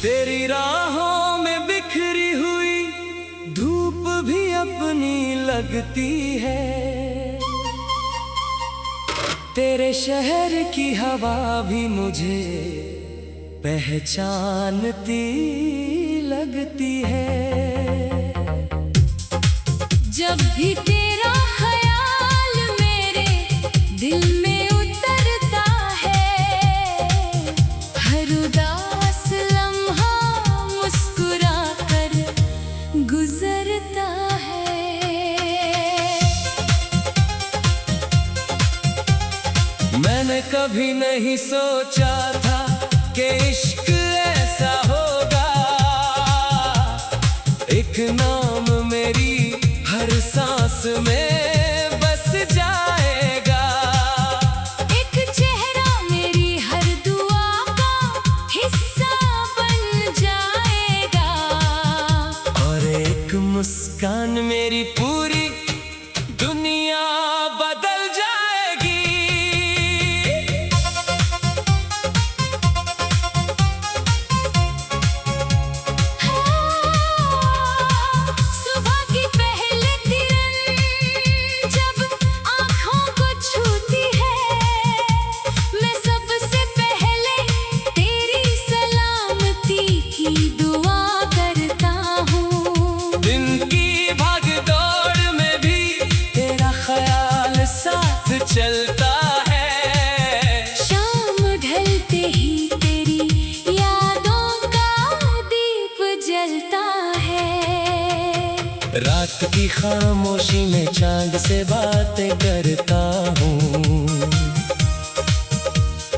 तेरी राहों में बिखरी हुई धूप भी अपनी लगती है। तेरे शहर की हवा भी मुझे पहचानती लगती है। जब भी तेरा ख्याल मेरे दिल में उतरता है, हर उदास लम्हा मुस्कुरा कर गुजरता है। मैंने कभी नहीं सोचा था कि इश्क ऐसा होगा, एक नाम मेरी हर सांस में बस जाएगा। एक चेहरा मेरी हर दुआ का हिस्सा बन जाएगा, और एक मुस्कान मेरी पूरी दुनिया बदल जाएगी। सुबह की पहले किरण जब आँखों को छूती है, मैं सबसे पहले तेरी सलामती की दुआ करता हूँ। दिन की भाग दौड़ में भी तेरा ख्याल साथ चलता है। शाम ढलते ही तेरी यादों का दीप जलता है। रात की खामोशी में चांद से बातें करता हूँ।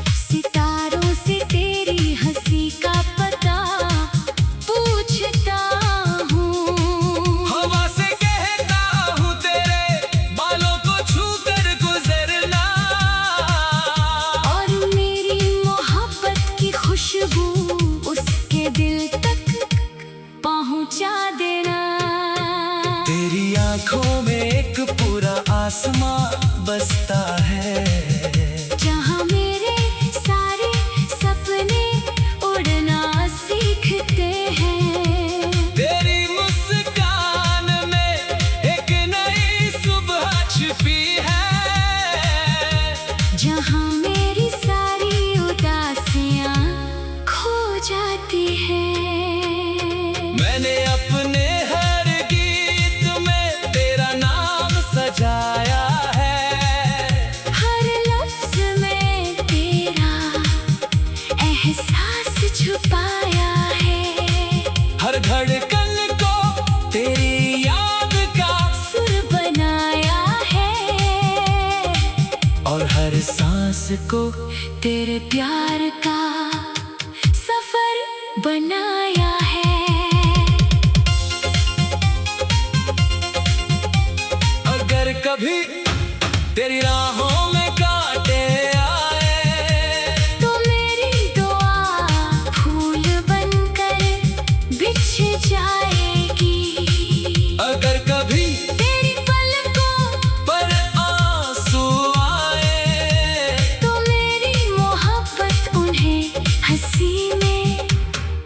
सितारों से तेरी हंसी का पता पूछता हूँ। हवा से कहता हूँ तेरे बालों को छू कर गुजरना, और मेरी मोहब्बत की खुशबू उसके दिल तक पहुँचा देना। तेरी आंखों में एक पूरा आसमां बसता है, जहाँ मेरे सारे सपने उड़ना सीखते हैं। तेरी मुस्कान में एक नई सुबह छिपी है, जहाँ मेरी सारी उदासियाँ खो जाती हैं। मैंने अपने हर गीत में तेरा नाम सजाया है। हर लफ्ज में तेरा एहसास छुपाया है। हर धड़कन को तेरी याद का सुर बनाया है, और हर सांस को तेरे प्यार का सफर बनाया है। अगर कभी तेरी राहों में कांटे आए, तो मेरी दुआ फूल बनकर बिछ जाएगी। अगर कभी तेरी पलकों पर आंसू आए, तो मेरी मोहब्बत उन्हें हंसी में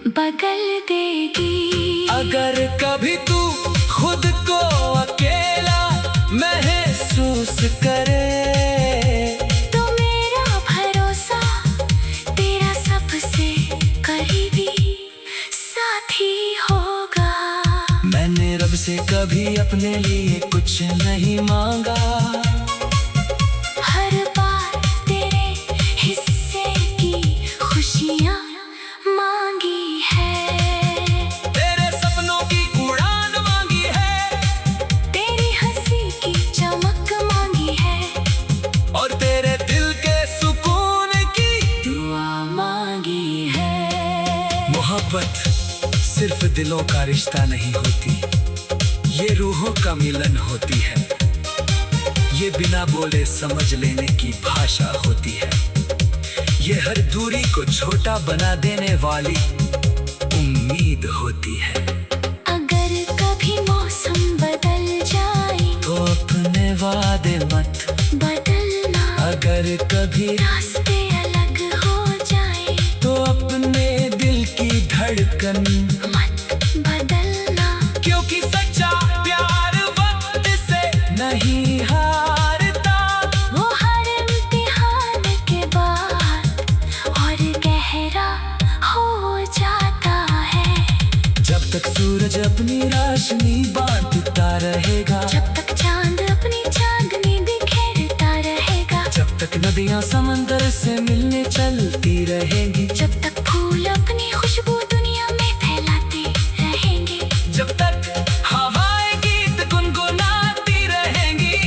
बदल देगी। अगर कभी तू खुद को अकेला महसूस करे, तो मेरा भरोसा तेरा सबसे करीबी साथी होगा। मैंने रब से कभी अपने लिए कुछ नहीं मांगा, हर बार तेरे हिस्से की खुशियाँ मांगी है। तेरे सपनों की उड़ान मांगी है, तेरी हंसी की चमक मांगी है, और तेरे दिल के सुकून की दुआ मांगी है। मोहब्बत सिर्फ दिलों का रिश्ता नहीं होती, ये रूहों का मिलन होती है। ये बिना बोले समझ लेने की भाषा होती है। ये हर दूरी को छोटा बना देने वाली उम्मीद होती है। अगर कभी मौसम बदल जाए, तो अपने वादे मत बदलना। अगर कभी रास्ते अलग हो जाए, तो अपने दिल की धड़कन धड़कन मत बदलना, क्योंकि सच्चा प्यार वक्त से नहीं हारता। वो हर इम्तिहान के बाद और गहरा हो जाता है। जब तक सूरज अपनी रोशनी बांटता रहेगा, जब तक चांद अपनी चांदनी बिखेरता रहेगा, जब तक नदियां समंदर से मिलने चलती रहेंगी, जब तक फूल अपनी खुशबू दुनिया में फैलाते रहेंगे, जब तक हवाएं गीत गुनगुनाती रहेंगी,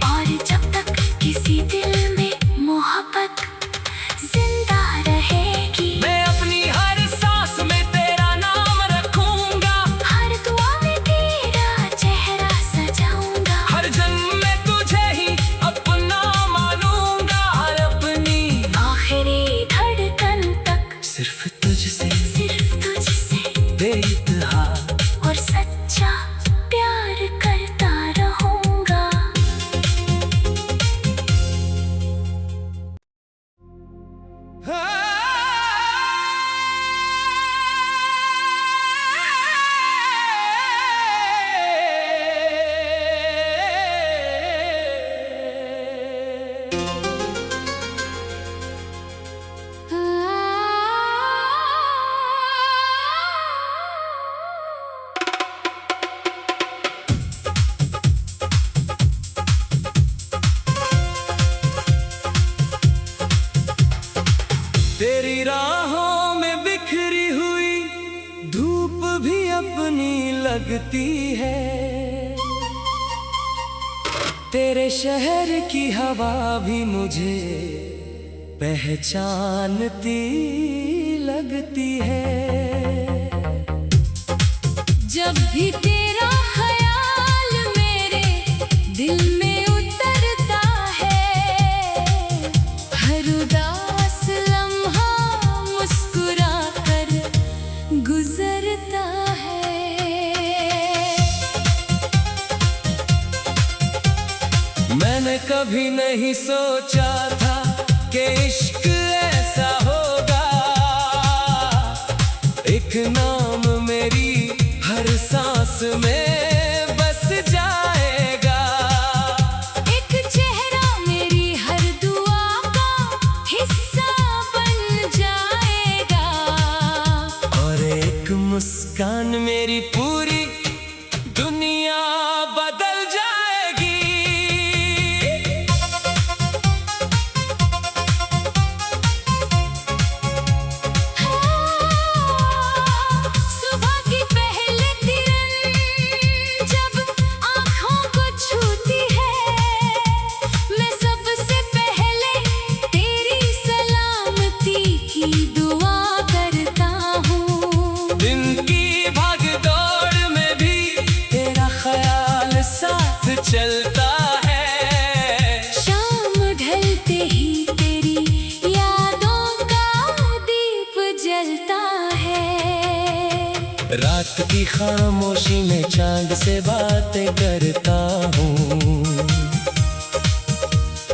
और जब तक किसी दिल में मोहब्बत जिंदा रहेगी। मैं अपनी हर सांस में तेरा नाम रखूंगा, हर दुआ में तेरा चेहरा सजाऊंगा, हर जन्म में तुझे ही अपना मानूंगा, और अपनी आखिरी धड़कन तक सिर्फ तुझसे सिर्फ तुझसे बेइंतहा और सच्चा प्यार करता रहूंगा। तेरी राहों में बिखरी हुई धूप भी अपनी लगती है, तेरे शहर की हवा भी मुझे पहचानती लगती है। जब भी तेरा ख्याल मेरे दिल में उतरता है, हर उदास लम्हा मुस्कुरा कर गुजरता है। मैंने कभी नहीं सोचा था कि इश्क ऐसा होगा, एक नाम मेरी हर सांस में बस जाएगा, एक चेहरा मेरी हर दुआ का हिस्सा बन जाएगा, और एक मुस्कान मेरी पूरी दुनिया बदल जाएगी। सुबह की पहले किरण जब आँखों को छूती है, मैं सबसे पहले तेरी सलामती की दुआ करता हूँ। दिन की भागदौड़ में भी तेरा ख्याल साथ चलता है, शाम ढलते ही तेरी यादों का दीप जलता है। रात की खामोशी में चांद से बातें करता हूँ,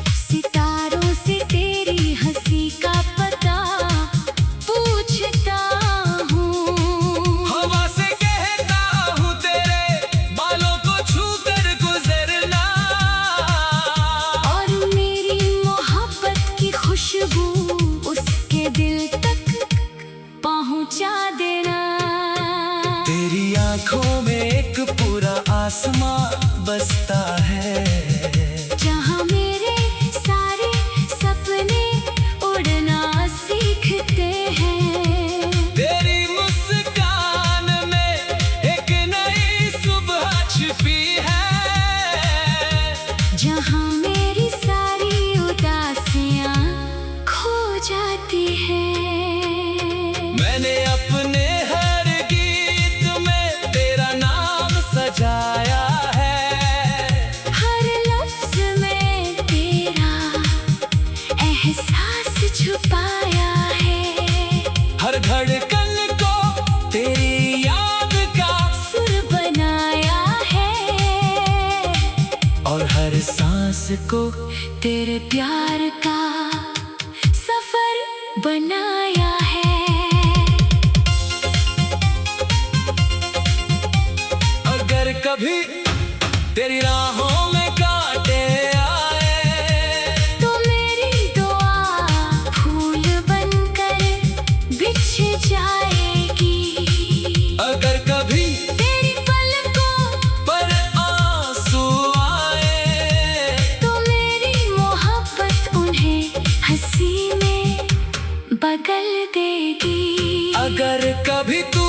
सितारों से तेरी हंसी का पता पूछता हूँ, हवा से कहता हूँ तेरे बालों को छू कर गुजरना, और मेरी मोहब्बत की खुशबू उसके दिल तक पहुँचा देना। तेरी आंखों में एक पूरा आसमां बसता है, जहाँ मेरे सारे सपने उड़ना सीखते हैं। तेरी मुस्कान में एक नई सुबह छिपी है, जहाँ मेरी सारी उदासियाँ खो जाती हैं। मैंने अपने हर गीत में तेरा नाम सजाया है, हर लफ्ज में तेरा एहसास छुपाया है, हर धड़कन को तेरी याद का सुर बनाया है, और हर सांस को तेरे प्यार का सफर बनाया है। कभी तेरी राहों में कांटे आए तो मेरी दुआ फूल बनकर बिछ जाएगी। अगर कभी तेरी पलकों पर आंसू आए तो मेरी मोहब्बत उन्हें हंसी में बदल देगी। अगर कभी तू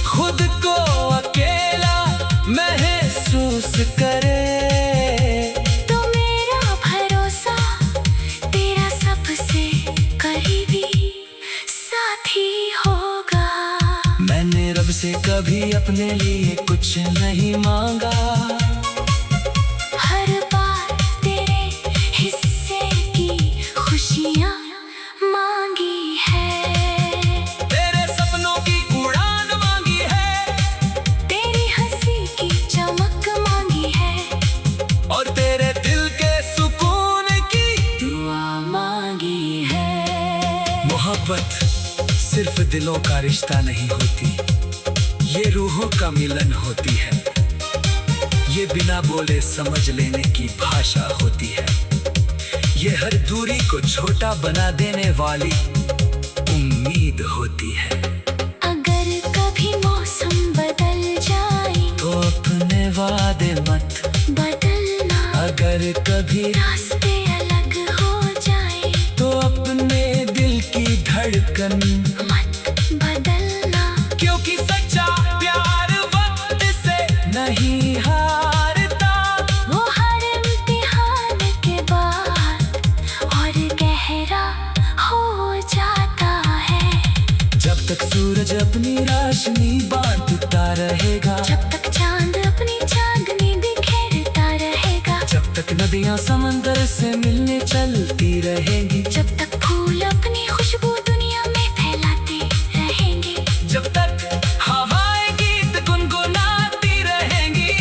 खुद को अकेला महसूस करे तो मेरा भरोसा तेरा सबसे करीबी साथी होगा। मैंने रब से कभी अपने लिए कुछ नहीं मांगा, हर बार तेरे हिस्से की खुशियाँ मांगी है। तेरे सपनों की उड़ान मांगी है, तेरी हंसी की चमक मांगी है और तेरे दिल के सुकून की दुआ मांगी है। मोहब्बत सिर्फ दिलों का रिश्ता नहीं होती, ये रूहों का मिलन होती है। ये बिना बोले समझ लेने की भाषा होती है। ये हर दूरी को छोटा बना देने वाली उम्मीद होती है। अगर कभी मौसम बदल जाए तो अपने वादे मत बदलना, अगर कभी रास्ते अलग हो जाए तो अपने दिल की धड़कन मत बदलना। क्योंकि सच्चा प्यार वक्त से नहीं हारता, वो हर इम्तिहान के बाद और गहरा हो जाता है। जब तक सूरज अपनी रोशनी बांटता रहेगा, जब तक चांद अपनी चांदनी बिखेरता रहेगा, जब तक नदियां समंदर से मिलने चलती रहेंगी, जब तक फूल अपनी खुशबू दुनिया में फैलाते रहेंगे, जब तक हवाएं गीत गुनगुनाती रहेंगी,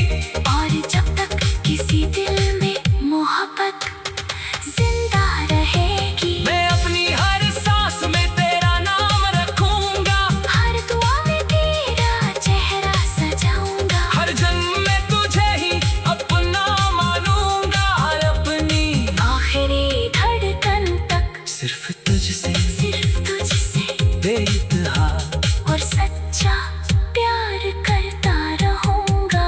और जब तक किसी दिल में मोहब्बत जिंदा रहेगी। मैं अपनी हर सांस में तेरा नाम रखूंगा, हर दुआ में तेरा चेहरा सजाऊंगा, हर जन्म में तुझे ही अपना मानूंगा, और अपनी आखिरी धड़कन तक सिर्फ तुझसे सिर्फ तुझसे बेइंतहा और सच्चा प्यार करता रहूंगा।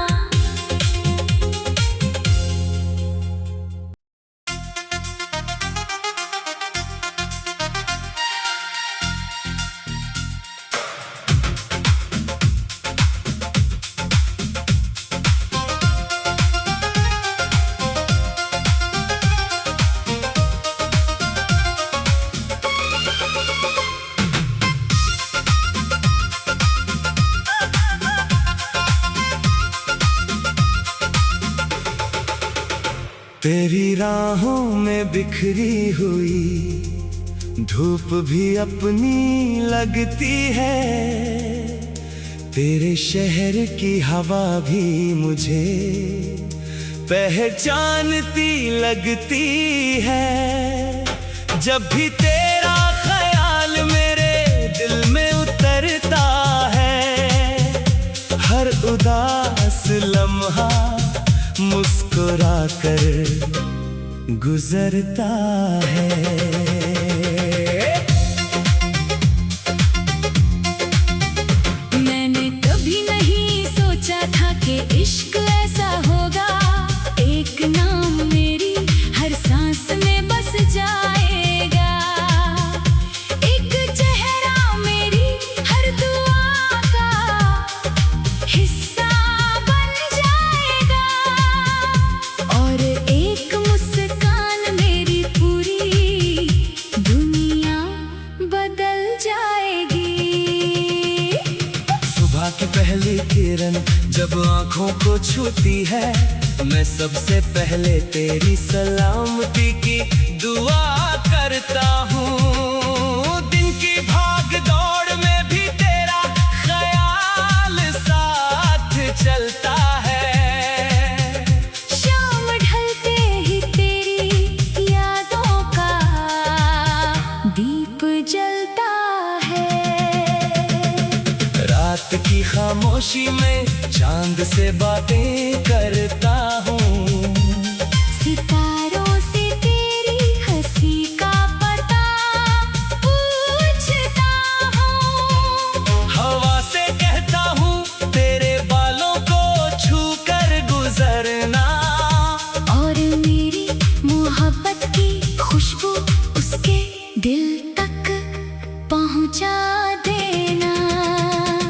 तेरी राहों में बिखरी हुई धूप भी अपनी लगती है, तेरे शहर की हवा भी मुझे पहचानती लगती है। जब भी तेरा ख्याल मेरे दिल में उतरता है, हर उदास लम्हा मुस्कुरा कर गुजरता है। मैंने कभी नहीं सोचा था कि इश्क ऐसा होगा, एक नाम मेरी हर सांस में बस जाएगा, एक चेहरा मेरी हर दुआ का हिस्सा बन जाएगा, और एक मुस्कान मेरी पूरी दुनिया बदल जाएगी। सुबह की पहली किरण जब आंखों को छूती है, मैं सबसे पहले तेरी सलामती की दुआ करता हूँ। दिन की भाग दौड़ में भी तेरा ख्याल साथ चलता है, शाम ढलते ही तेरी यादों का दीप जलता है। रात की खामोशी खामोशी में चांद से बातें करता हूँ। सितारों से तेरी हंसी का पता पूछता हूँ। हवा से कहता हूँ तेरे बालों को छू कर गुजरना। और मेरी मोहब्बत की खुशबू उसके दिल तक पहुँचा देना।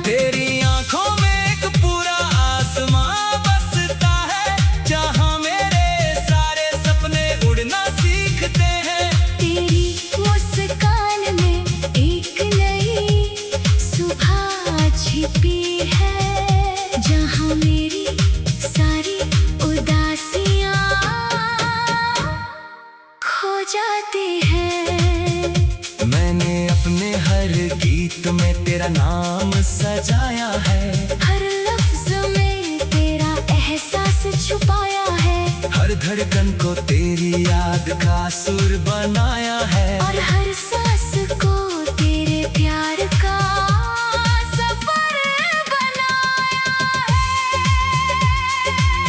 तेरी आंखों में एक पूरा आसमां बसता है, जहां मेरे सारे सपने उड़ना सीखते हैं। तेरी मुस्कान में एक नई सुबह छिपी है, जहां मेरी सारी उदासियां खो जाती हैं। मैंने अपने हर गीत में तेरा नाम सजाया है। हर लफ्ज में तेरा एहसास छुपाया है। हर धड़कन को तेरी याद का सुर बनाया है। और हर सांस को तेरे प्यार का सफर बनाया है।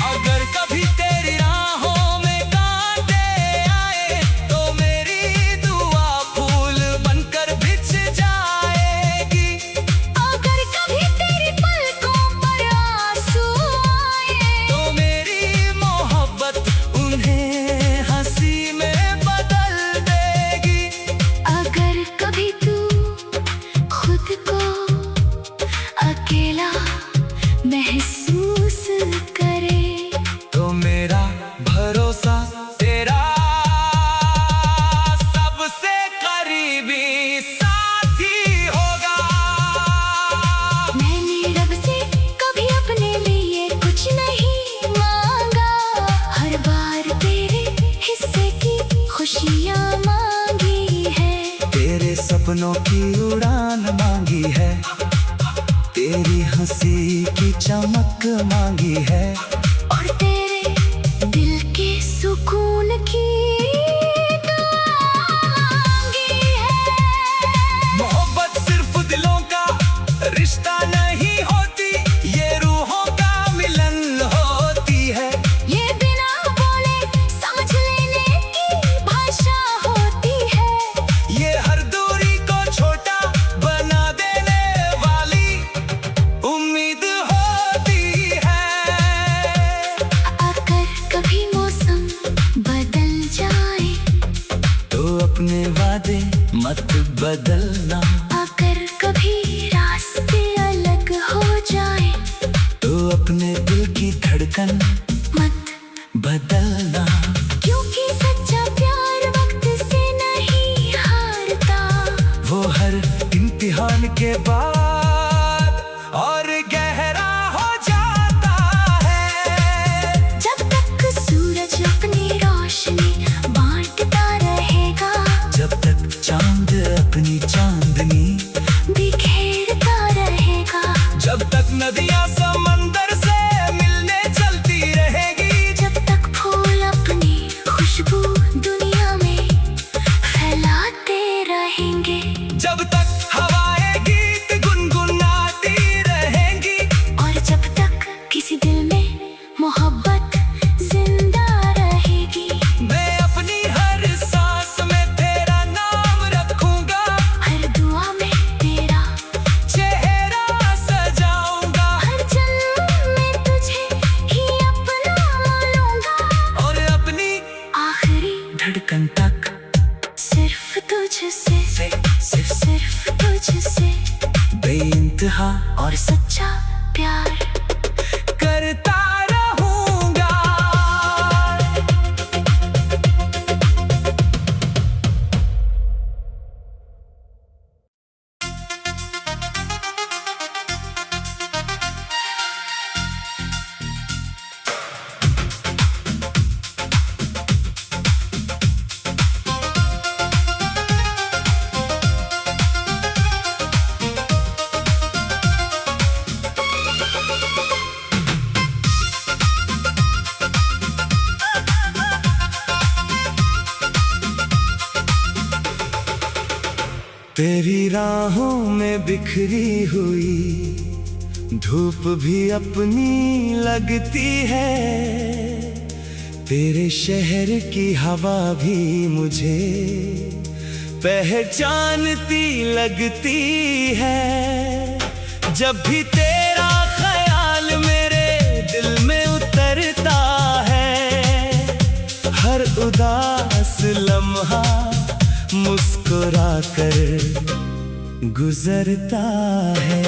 अगर कभी तेरी राहों में कांटे आए, तो मेरी दुआ फूल बनकर बिछ जाएगी। अगर कभी तेरी पलकों पर आंसू आए, तो मेरी मोहब्बत उन्हें हंसी में बदल देगी। अगर कभी तू खुद को अकेला महसूस करे, तो मेरा भरोसा तेरा सबसे करीबी साथी होगा। मैंने रब से कभी अपने लिए कुछ नहीं मांगा। हर बार तेरे हिस्से की खुशियाँ मांगी है। तेरे सपनों की उड़ान मांगी है। तेरी हंसी की चमक मांगी है। और तेरे दिल के सुकून की दुआ मांगी है। मोहब्बत सिर्फ दिलों का रिश्ता नहीं होती, ये रूहों का मिलन होती है। ये बिना बोले समझ लेने की भाषा होती है। ये हर दूरी को छोटा बना देने वाली उम्मीद होती है। अगर कभी मौसम बदल जाए, तो अपने वादे मत बदलना। अगर कभी रास्ते अलग हो जाए, तो अपने दिल की धड़कन मत बदलना। क्योंकि सच्चा प्यार वक्त से नहीं हारता। वो हर इम्तिहान के बाद और गहरा हो जाता है। जब तक सूरज अपनी रोशनी बांटता रहेगा, जब तक चांद अपनी चांदनी, बिखेरता रहेगा। जब तक नदियां समंदर से मिलने चलती रहेगी। जब तक फूल अपनी खुशबू दुनिया में फैलाते रहेंगे। जब तक हवाएं गीत गुनगुनाती रहेंगी। और जब तक किसी दिल में मोहब्बत जिंदा रहेगी। मैं अपनी हर सांस में तेरा नाम रखूंगा। हर दुआ में तेरा चेहरा सजाऊंगा। हर जन्म में तुझे ही अपना मानूंगा। और अपनी आखिरी धड़कन तक सिर्फ तुझसे, सिर्फ तुझसे बेइंतहा और सच्चा प्यार करता रहूंगा। तेरी राहों में बिखरी हुई धूप भी अपनी लगती है, तेरे शहर की हवा भी मुझे पहचानती लगती है। जब भी तेरा ख्याल मेरे दिल में उतरता है, हर उदास लम्हा मुस्कुरा कर गुजरता है।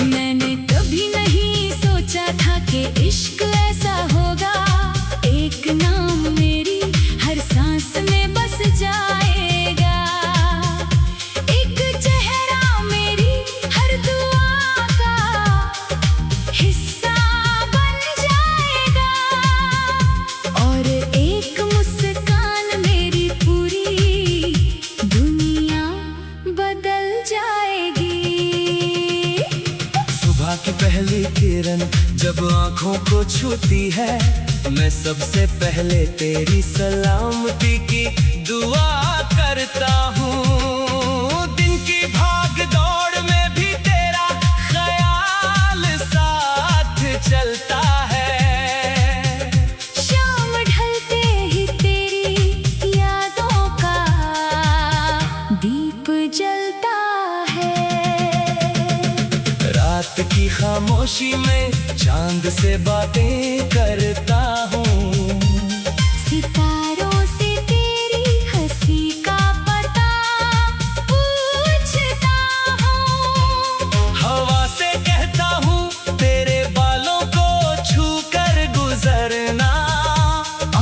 मैंने कभी नहीं सोचा था कि इश्क ऐसा होगा, एक नाम मेरी हर सांस में बस जाएगा, एक चेहरा मेरी हर दुआ का हिस्सा बन जाएगा, और एक मुस्कान मेरी पूरी दुनिया बदल जाएगी। सुबह की पहली किरण जब आँखों को छूती है, मैं सबसे पहले तेरी सलामती की दुआ करता हूँ। दिन की भाग दौड़ में भी तेरा ख्याल साथ चलता है। शाम ढलते ही तेरी यादों का दीप जलता है। रात की खामोशी में चांद से बातें करता हूँ, सितारों से तेरी हंसी का पता पूछता हूँ, हवा से कहता हूँ तेरे बालों को छू कर गुजरना,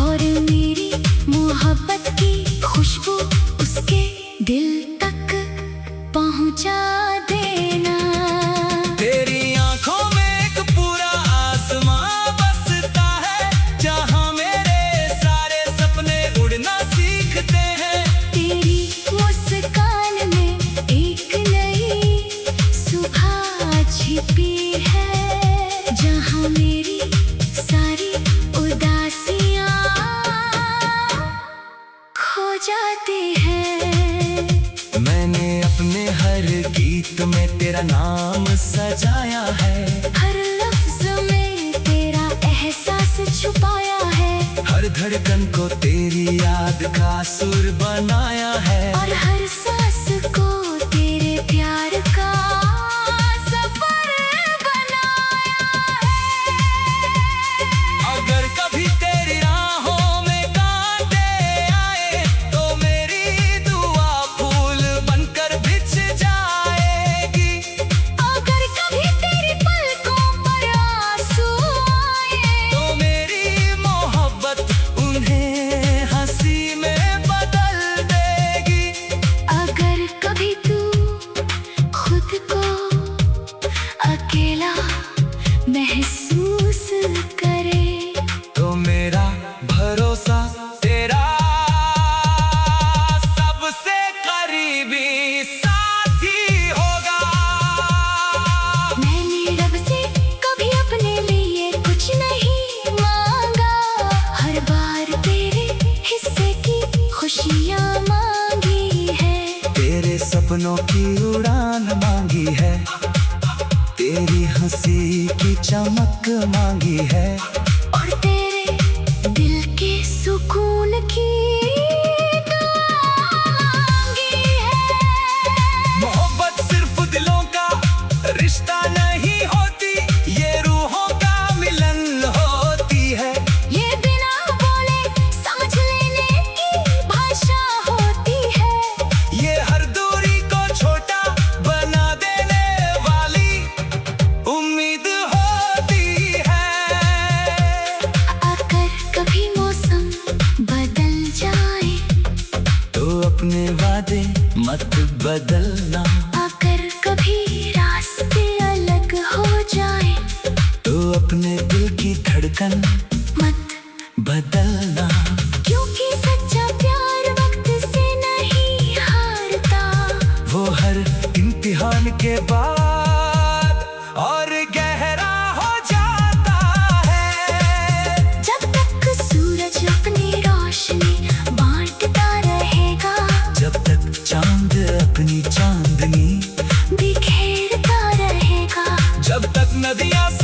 और मेरी मोहब्बत की खुशबू उसके दिल तक पहुँचा देना। तेरी आंखों में एक पूरा आसमां बसता है, जहां मेरे सारे सपने उड़ना सीखते हैं। तेरी मुस्कान में एक नई सुबह छिपी है, जहां मेरी सारी उदासियां खो जाती हैं। मैंने अपने हर गीत में तेरा नाम सजाया है, हर लफ्ज में तेरा एहसास छुपाया है, हर धड़कन को तेरी याद का सुर बनाया है, और हर सांस को तेरे प्यार का सफर बनाया है। अगर कभी तेरी राहों में कांटे आए, तो मेरी दुआ फूल बनकर बिछ जाएगी। अगर कभी तेरी पलकों पर आंसू आए, तो मेरी मोहब्बत उन्हें हंसी में बदल देगी। अगर कभी तू खुद को अकेला महसूस करे, तो मेरा भरोसा तेरा सबसे करीबी साथी होगा। मैंने रब से कभी अपने लिए कुछ नहीं मांगा, हर बार तेरे हिस्से की खुशियाँ मांगी है, तेरे सपनों की उड़ान मांगी है, तेरी हंसी की चमक मांगी है, और तेरे दिल के सुकून की दुआ मांगी है। मोहब्बत सिर्फ दिलों का रिश्ता नहीं होती, ये रूहों का मिलन होती है। ये बिना बोले समझ लेने की भाषा होती है, ये हर दूरी को छोटा बना देने वाली उम्मीद होती है। अगर कभी मौसम बदल जाए, तो अपने वादे मत बदलना, अगर कभी रास्ते अलग हो जाए, तो अपने दिल की धड़कन मत बदलना। क्योंकि सच्चा प्यार वक्त से नहीं हारता, वो हर इम्तिहान के बाद और गहरा हो जाता है। जब तक सूरज अपनी रोशनी बांटता रहेगा, जब तक चांद नदियां